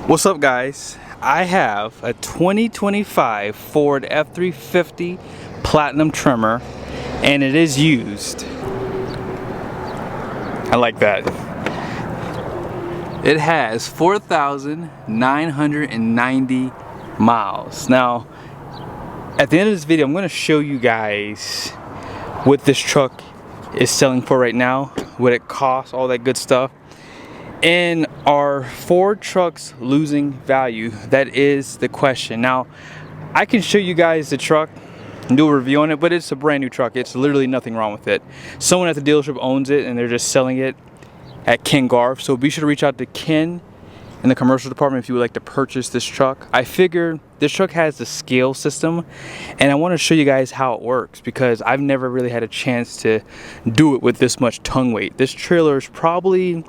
What's up, guys? I have a 2025 Ford F-350 Platinum trimmer, and it is used. I like that. It has 4,990 miles. Now, at the end of this video, I'm going to show you guys what this truck is selling for right now, what it costs, all that good stuff. And are Ford trucks losing value? That is the question. Now, I can show you guys the truck and do a review on it, but it's a brand new truck. It's literally nothing wrong with it. Someone at the dealership owns it and they're just selling it at Garff. So be sure to reach out to Ken in the commercial department if you would like to purchase this truck. I figure this truck has the scale system, and I want to show you guys how it works because I've never really had a chance to do it with this much tongue weight. This trailer is probably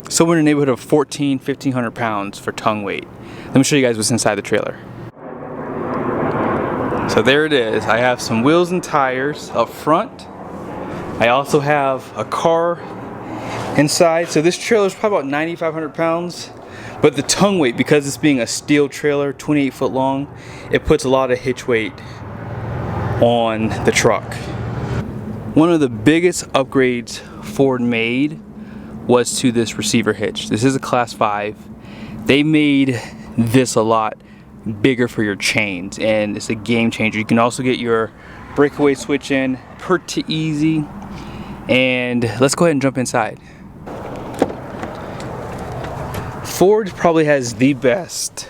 somewhere in the neighborhood of 1,500 pounds for tongue weight. Let me show you guys what's inside the trailer. So there it is. I have some wheels and tires up front. I also have a car inside. So this trailer is probably about 9,500 pounds. But the tongue weight, because it's being a steel trailer, 28 foot long, it puts a lot of hitch weight on the truck. One of the biggest upgrades Ford made was to this receiver hitch. This is a class 5. They made this a lot bigger for your chains, and it's a game changer. You can also get your breakaway switch in pretty easy. And let's go ahead and jump inside. Ford probably has the best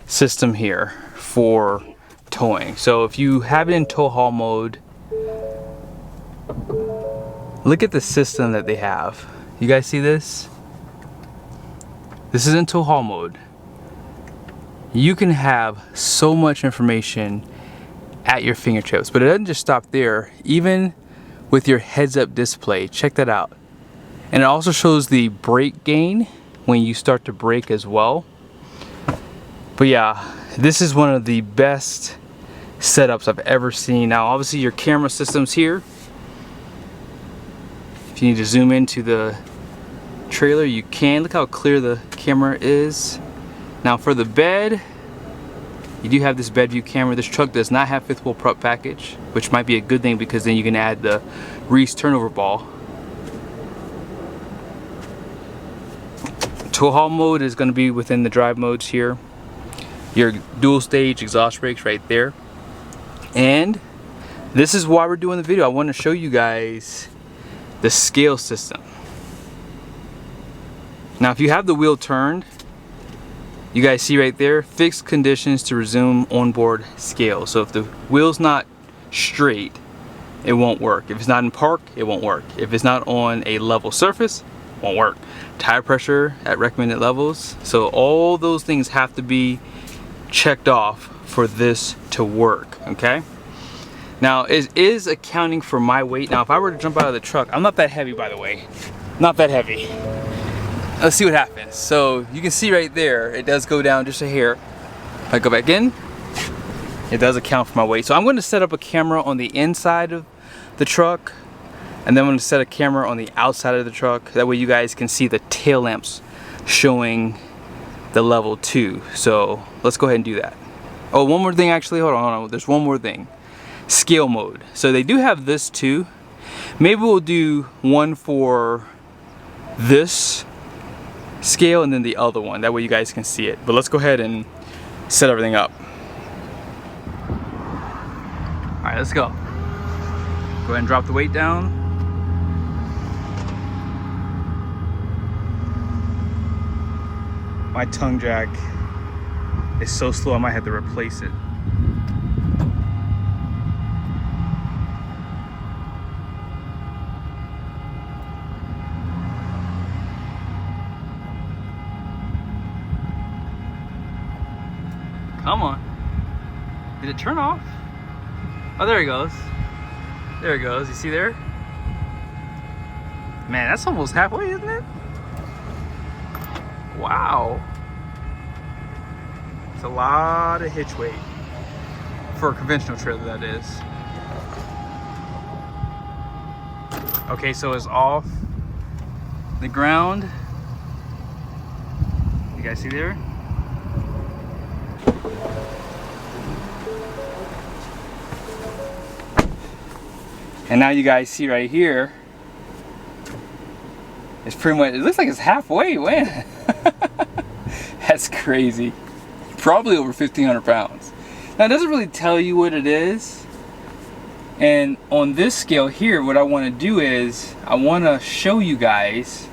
system here for towing. So if you have it in tow haul mode, look at the system that they have. You guys see this? This is in tow haul mode. You can have so much information at your fingertips, but it doesn't just stop there. Even with your heads-up display, check that out. And it also shows the brake gain when you start to brake as well. But yeah, this is one of the best setups I've ever seen. Now, obviously your camera system's here. If you need to zoom into the trailer, you can. Look how clear the camera is. Now for the bed, you do have this bed view camera. This truck does not have fifth wheel prep package, which might be a good thing because then you can add the Reese turnover ball. Tow haul mode is going to be within the drive modes here. Your dual stage exhaust brakes right there. And this is why we're doing the video. I want to show you guys the scale system. Now if you have the wheel turned, you guys see right there, fixed conditions to resume onboard scale. So if the wheel's not straight, it won't work. If it's not in park, it won't work. If it's not on a level surface, it won't work. Tire pressure at recommended levels. So all those things have to be checked off for this to work, okay? Now it is accounting for my weight. Now if I were to jump out of the truck, I'm not that heavy, by the way. Not that heavy. Let's see what happens. So you can see right there, it does go down just a hair. If I go back in, it does account for my weight. So I'm going to set up a camera on the inside of the truck, and then I'm going to set a camera on the outside of the truck. That way you guys can see the tail lamps showing the level 2. So let's go ahead and do that. Oh, one more thing actually, hold on. There's one more thing. Scale mode. So they do have this too. Maybe we'll do one for this scale and then the other one. That way you guys can see it. But let's go ahead and set everything up. Alright, let's go. Go ahead and drop the weight down. My tongue jack is so slow I might have to replace it. Come on. Did it turn off? Oh, there it goes. There it goes. You see there? Man, that's almost halfway, isn't it? Wow. It's a lot of hitch weight. For a conventional trailer, that is. Okay, so it's off the ground. You guys see there? And now you guys see right here, it's pretty much, it looks like it's halfway, man. That's crazy. Probably over 1,500 pounds. Now it doesn't really tell you what it is. And on this scale here, what I want to do is, I want to show you guys.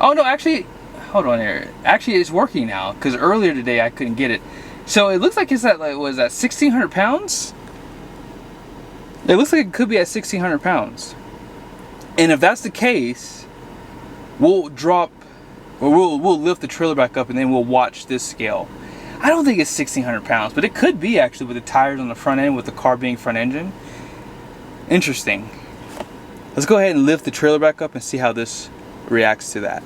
Oh no, actually, hold on here. Actually, it's working now, because earlier today I couldn't get it. So it looks like it's at, like, was that 1,600 pounds? It looks like it could be at 1,600 pounds. And if that's the case, we'll drop, or we'll lift the trailer back up, and then we'll watch this scale. I don't think it's 1,600 pounds, but it could be actually, with the tires on the front end, with the car being front engine. Interesting. Let's go ahead and lift the trailer back up and see how this reacts to that.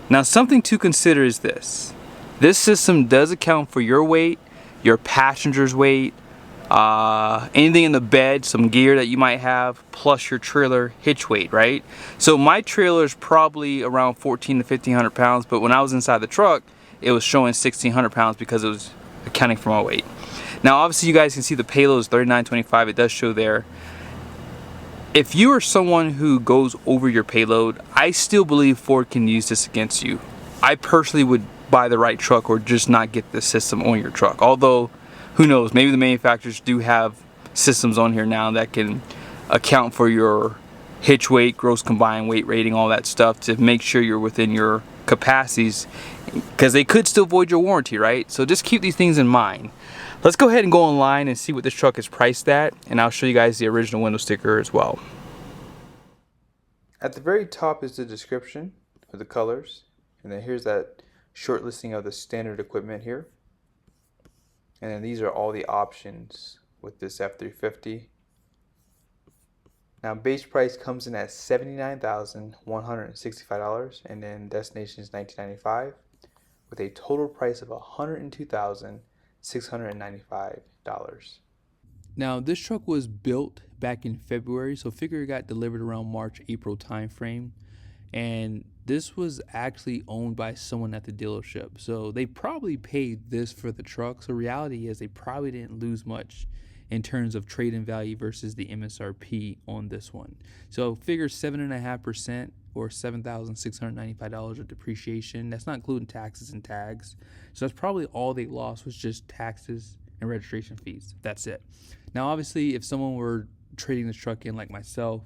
Now something to consider is this. This system does account for your weight, your passenger's weight, anything in the bed, some gear that you might have, plus your trailer hitch weight, right? So my trailer is probably around 1,400 to 1,500 pounds, but when I was inside the truck, it was showing 1,600 pounds because it was accounting for my weight. Now obviously you guys can see the payload is 3925, it does show there. If you are someone who goes over your payload, I still believe Ford can use this against you. I personally would buy the right truck or just not get this system on your truck. Although, who knows, maybe the manufacturers do have systems on here now that can account for your hitch weight, gross combined weight rating, all that stuff to make sure you're within your capacities, because they could still void your warranty, right? So just keep these things in mind. Let's go ahead and go online and see what this truck is priced at, and I'll show you guys the original window sticker as well. At the very top is the description of the colors, and then here's that short listing of the standard equipment here. And then these are all the options with this F-350. Now base price comes in at $79,165, and then destination is $1995, with a total price of $102,695. Now this truck was built back in February, so figure it got delivered around March, April time frame. And this was actually owned by someone at the dealership, so they probably paid this for the truck. So reality is they probably didn't lose much in terms of trade-in value versus the MSRP on this one. So figure 7.5% or $7,695 of depreciation. That's not including taxes and tags. So that's probably all they lost was just taxes and registration fees. That's it. Now obviously if someone were trading this truck in like myself,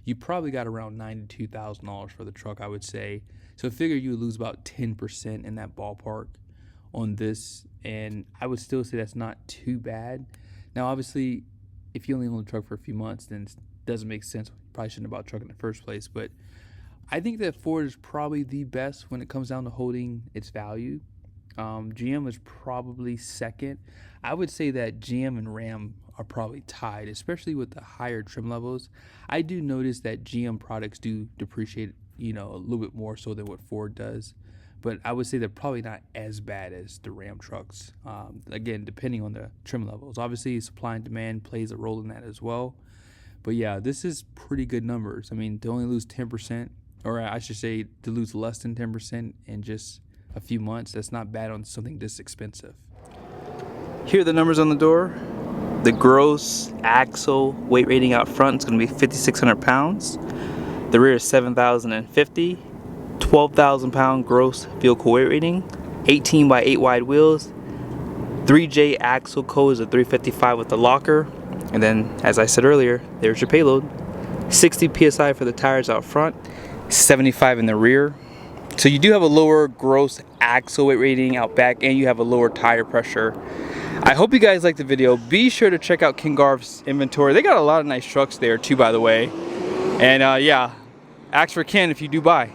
you probably got around $92,000 for the truck, I would say. So figure you would lose about 10% in that ballpark on this, and I would still say that's not too bad. Now obviously if you only own the truck for a few months, then it doesn't make sense. You probably shouldn't have bought a truck in the first place, but I think that Ford is probably the best when it comes down to holding its value. GM is probably second. I would say that GM and Ram are probably tied, especially with the higher trim levels. I do notice that GM products do depreciate, a little bit more so than what Ford does, but I would say they're probably not as bad as the Ram trucks. Again, depending on the trim levels. Obviously, supply and demand plays a role in that as well. But yeah, this is pretty good numbers. I mean, to only lose 10%, or I should say to lose less than 10% in just a few months, that's not bad on something this expensive. Here are the numbers on the door. The gross axle weight rating out front is going to be 5,600 pounds. The rear is 7,050. 12,000 pound gross vehicle weight rating. 18 by 8 wide wheels. 3J axle code is a 355 with the locker. And then, as I said earlier, there's your payload. 60 psi for the tires out front, 75 in the rear. So you do have a lower gross axle weight rating out back, and you have a lower tire pressure. I hope you guys liked the video. Be sure to check out King Garff's inventory. They got a lot of nice trucks there too, by the way. And yeah, ask for Ken if you do buy.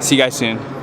See you guys soon.